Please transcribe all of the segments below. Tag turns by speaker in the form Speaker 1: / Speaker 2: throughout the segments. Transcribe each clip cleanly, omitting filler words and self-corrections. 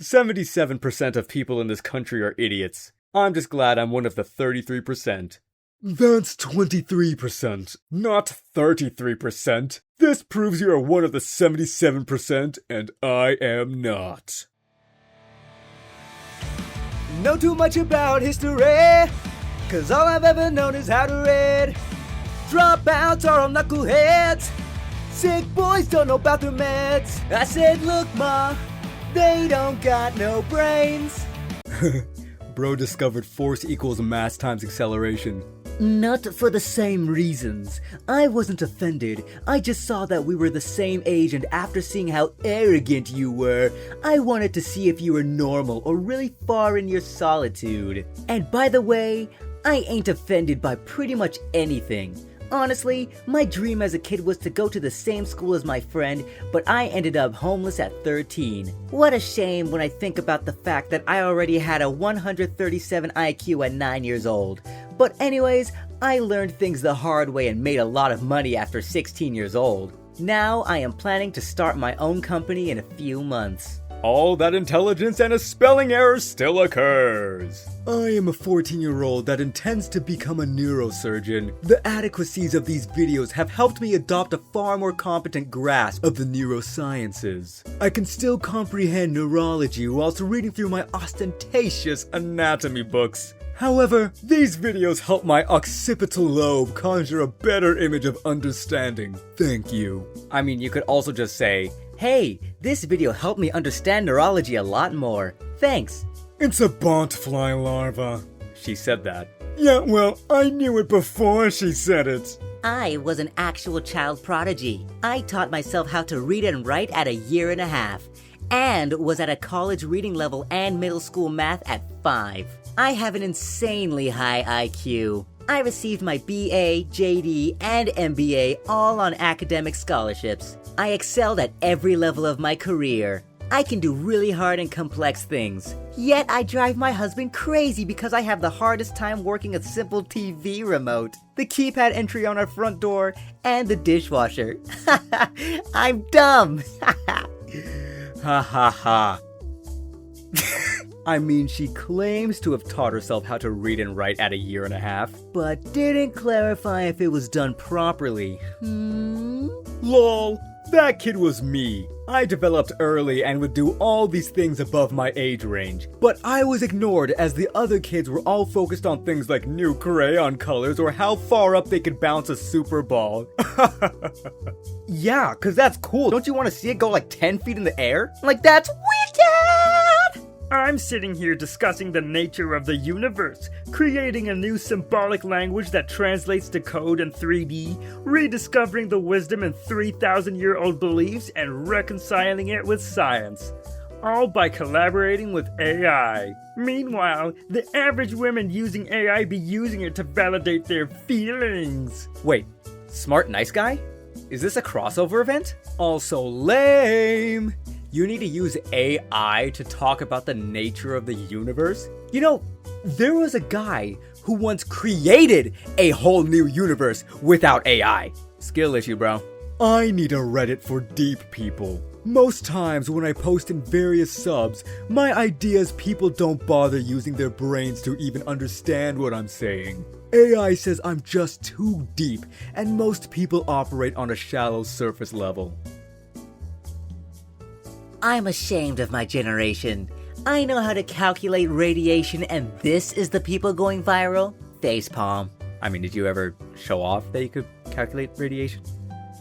Speaker 1: 77% of people in this country are idiots. I'm just glad I'm one of the 33%. That's 23%, not 33%. This proves you are one of the 77%, and I am not.
Speaker 2: Know too much about history, cause all I've ever known is how to read. Dropouts are all knuckleheads. Sick boys don't know about their meds. I said, look, ma, they don't got no brains.
Speaker 1: Bro discovered force equals mass times acceleration.
Speaker 2: Not for the same reasons. I wasn't offended. I just saw that we were the same age, and after seeing how arrogant you were, I wanted to see if you were normal or really far in your solitude. And by the way, I ain't offended by pretty much anything. Honestly, my dream as a kid was to go to the same school as my friend, but I ended up homeless at 13. What a shame when I think about the fact that I already had a 137 IQ at 9 years old. But anyways, I learned things the hard way and made a lot of money after 16 years old. Now I am planning to start my own company in a few months.
Speaker 1: All that intelligence and a spelling error still occurs. I am a 14-year-old that intends to become a neurosurgeon. The adequacies of these videos have helped me adopt a far more competent grasp of the neurosciences. I can still comprehend neurology whilst reading through my ostentatious anatomy books. However, these videos help my occipital lobe conjure a better image of understanding. Thank you. I mean, you could also just say, hey, this video helped me understand neurology a lot more. Thanks. It's a bontfly larva. She said that. Yeah, well, I knew it before she said it.
Speaker 2: I was an actual child prodigy. I taught myself how to read and write at 1.5 years, and was at a college reading level and middle school math at 5. I have an insanely high IQ. I received my BA, JD, and MBA all on academic scholarships. I excelled at every level of my career. I can do really hard and complex things. Yet I drive my husband crazy because I have the hardest time working a simple TV remote, the keypad entry on our front door, and the dishwasher. I'm dumb.
Speaker 1: Ha ha ha. I mean, she claims to have taught herself how to read and write at 1.5 years,
Speaker 2: But didn't clarify if it was done properly.
Speaker 1: Lol, that kid was me. I developed early and would do all these things above my age range. But I was ignored as the other kids were all focused on things like new crayon colors or how far up they could bounce a super ball.
Speaker 2: Yeah, cause that's cool. Don't you want to see it go like 10 feet in the air? Like, that's wicked!
Speaker 3: I'm sitting here discussing the nature of the universe, creating a new symbolic language that translates to code in 3D, rediscovering the wisdom in 3,000-year-old beliefs, and reconciling it with science. All by collaborating with AI. Meanwhile, the average women using AI be using it to validate their feelings.
Speaker 1: Wait, smart nice guy? Is this a crossover event? Also lame! You need to use AI to talk about the nature of the universe? You know, there was a guy who once created a whole new universe without AI. Skill issue, bro. I need a Reddit for deep people. Most times when I post in various subs, my ideas people don't bother using their brains to even understand what I'm saying. AI says I'm just too deep, and most people operate on a shallow surface level.
Speaker 2: I'm ashamed of my generation. I know how to calculate radiation, and this is the people going viral? Facepalm.
Speaker 1: I mean, did you ever show off that you could calculate radiation?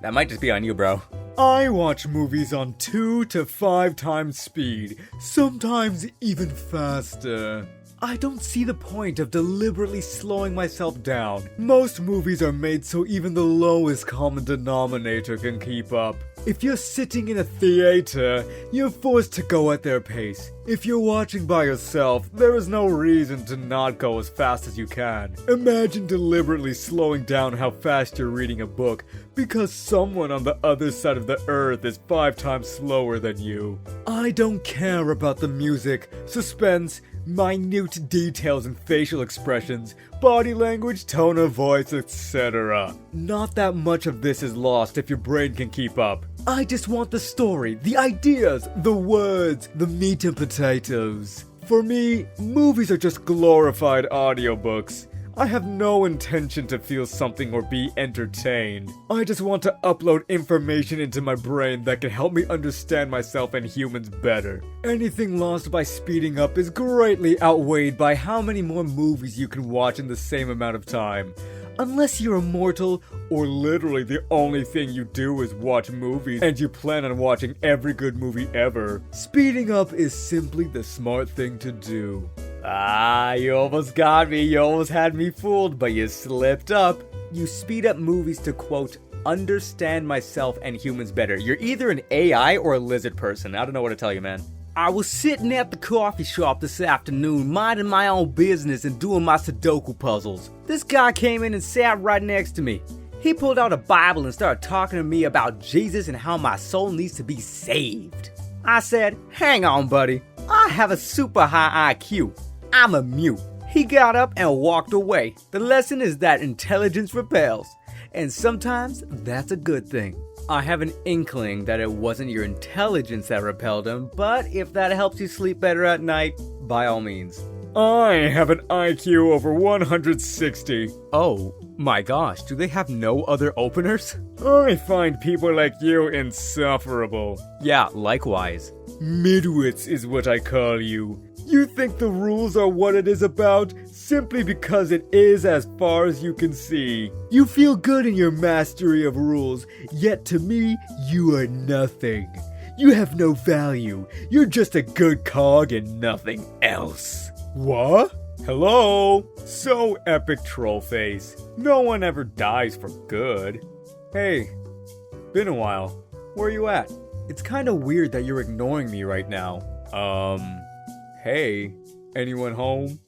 Speaker 1: That might just be on you, bro. I watch movies on 2 to 5 times speed, sometimes even faster. I don't see the point of deliberately slowing myself down. Most movies are made so even the lowest common denominator can keep up. If you're sitting in a theater, you're forced to go at their pace. If you're watching by yourself, there is no reason to not go as fast as you can. Imagine deliberately slowing down how fast you're reading a book because someone on the other side of the earth is 5 times slower than you. I don't care about the music, suspense, minute details and facial expressions, body language, tone of voice, etc. Not that much of this is lost if your brain can keep up.
Speaker 2: I just want the story, the ideas, the words, the meat and potatoes.
Speaker 1: For me, movies are just glorified audiobooks. I have no intention to feel something or be entertained. I just want to upload information into my brain that can help me understand myself and humans better. Anything lost by speeding up is greatly outweighed by how many more movies you can watch in the same amount of time. Unless you're immortal, or literally the only thing you do is watch movies and you plan on watching every good movie ever, speeding up is simply the smart thing to do. Ah, you almost got me, you almost had me fooled, but you slipped up. You speed up movies to, quote, understand myself and humans better. You're either an AI or a lizard person. I don't know what to tell you, man.
Speaker 2: I was sitting at the coffee shop this afternoon, minding my own business and doing my Sudoku puzzles. This guy came in and sat right next to me. He pulled out a Bible and started talking to me about Jesus and how my soul needs to be saved. I said, hang on, buddy. I have a super high IQ. I'm a mute. He got up and walked away. The lesson is that intelligence repels. And sometimes that's a good thing. I have an inkling that it wasn't your intelligence that repelled him, but if that helps you sleep better at night, by all means.
Speaker 1: I have an IQ over 160.
Speaker 2: Oh my gosh, do they have no other openers?
Speaker 1: I find people like you insufferable.
Speaker 2: Yeah, likewise.
Speaker 1: Midwits is what I call you. You think the rules are what it is about simply because it is as far as you can see. You feel good in your mastery of rules, yet to me, you are nothing. You have no value. You're just a good cog and nothing else. What? Hello? So epic, Trollface. No one ever dies for good. Hey, been a while. Where you at? It's kinda weird that you're ignoring me right now. Hey, anyone home?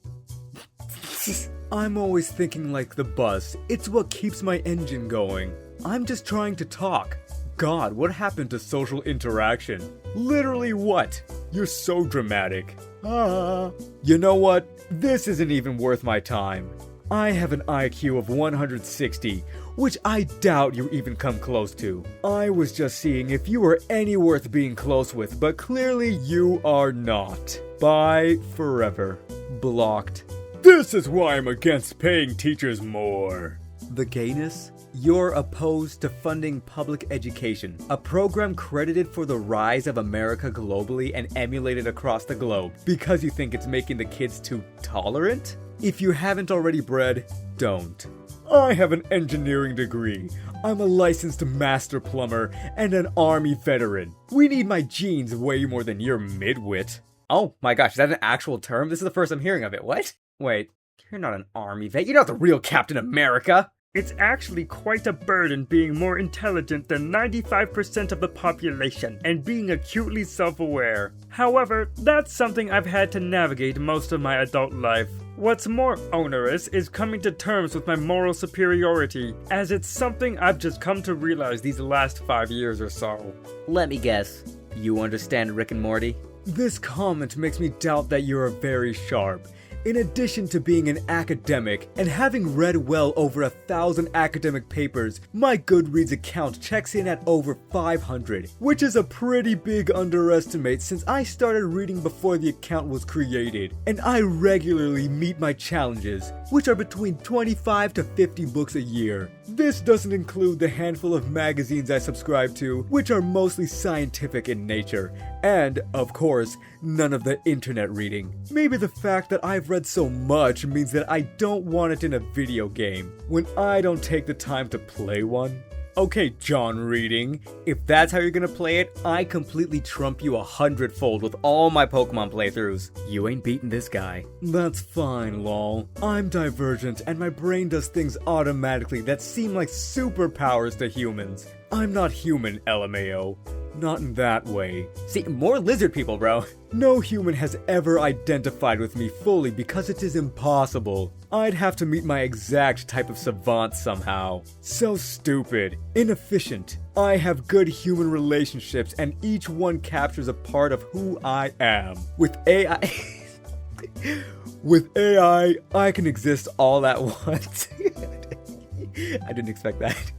Speaker 1: I'm always thinking like the bus. It's what keeps my engine going. I'm just trying to talk. God, what happened to social interaction? Literally what? You're so dramatic. You know what? This isn't even worth my time. I have an IQ of 160, which I doubt you even come close to. I was just seeing if you were any worth being close with, but clearly you are not. Bye forever. Blocked. This is why I'm against paying teachers more.
Speaker 2: The gayness? You're opposed to funding public education, a program credited for the rise of America globally and emulated across the globe, because you think it's making the kids too tolerant? If you haven't already bred, don't.
Speaker 1: I have an engineering degree. I'm a licensed master plumber and an army veteran. We need my genes way more than your midwit.
Speaker 2: Oh my gosh, is that an actual term? This is the first I'm hearing of it. What? Wait, you're not an army vet. You're not the real Captain America.
Speaker 3: It's actually quite a burden being more intelligent than 95% of the population and being acutely self-aware. However, that's something I've had to navigate most of my adult life. What's more onerous is coming to terms with my moral superiority, as it's something I've just come to realize these last 5 years or so.
Speaker 2: Let me guess. You understand Rick and Morty?
Speaker 1: This comment makes me doubt that you're very sharp. In addition to being an academic and having read well over 1,000 academic papers, my Goodreads account checks in at over 500, which is a pretty big underestimate since I started reading before the account was created, and I regularly meet my challenges, which are between 25 to 50 books a year. This doesn't include the handful of magazines I subscribe to, which are mostly scientific in nature, and, of course, none of the internet reading. Maybe the fact that I've read so much means that I don't want it in a video game, when I don't take the time to play one. Okay, John Reading, if that's how you're gonna play it, I completely trump you 100-fold with all my Pokemon playthroughs.
Speaker 2: You ain't beating this guy.
Speaker 1: That's fine, lol. I'm divergent and my brain does things automatically that seem like superpowers to humans. I'm not human, LMAO. Not in that way.
Speaker 2: See, more lizard people, bro.
Speaker 1: No human has ever identified with me fully because it is impossible. I'd have to meet my exact type of savant somehow. So stupid. Inefficient. I have good human relationships and each one captures a part of who I am. With AI... With AI, I can exist all at once. I didn't expect that.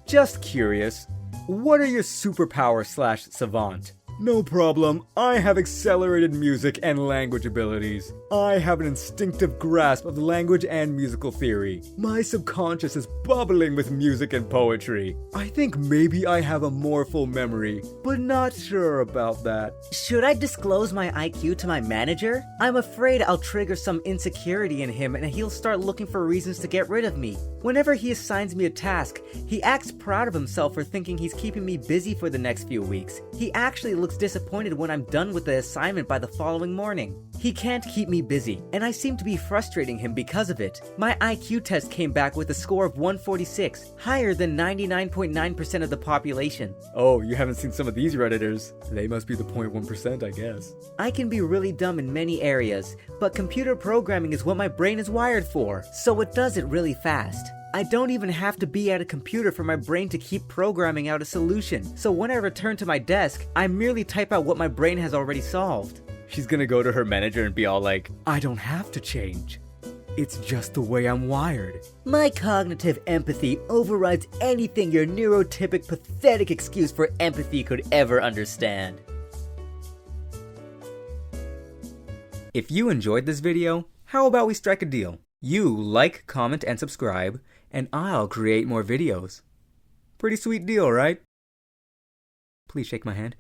Speaker 1: Just curious. What are your superpower/savant? No problem, I have accelerated music and language abilities. I have an instinctive grasp of language and musical theory. My subconscious is bubbling with music and poetry. I think maybe I have a more full memory, but not sure about that.
Speaker 2: Should I disclose my IQ to my manager? I'm afraid I'll trigger some insecurity in him and he'll start looking for reasons to get rid of me. Whenever he assigns me a task, he acts proud of himself for thinking he's keeping me busy for the next few weeks. He actually looks disappointed when I'm done with the assignment by the following morning. He can't keep me busy, and I seem to be frustrating him because of it. My IQ test came back with a score of 146, higher than 99.9% of the population.
Speaker 1: Oh, you haven't seen some of these Redditors. They must be the 0.1%, I guess.
Speaker 2: I can be really dumb in many areas, but computer programming is what my brain is wired for, so it does it really fast. I don't even have to be at a computer for my brain to keep programming out a solution, so when I return to my desk, I merely type out what my brain has already solved.
Speaker 1: She's gonna go to her manager and be all like, I don't have to change. It's just the way I'm wired.
Speaker 2: My cognitive empathy overrides anything your neurotypic pathetic excuse for empathy could ever understand.
Speaker 1: If you enjoyed this video, how about we strike a deal? You like, comment, and subscribe, and I'll create more videos. Pretty sweet deal, right? Please shake my hand.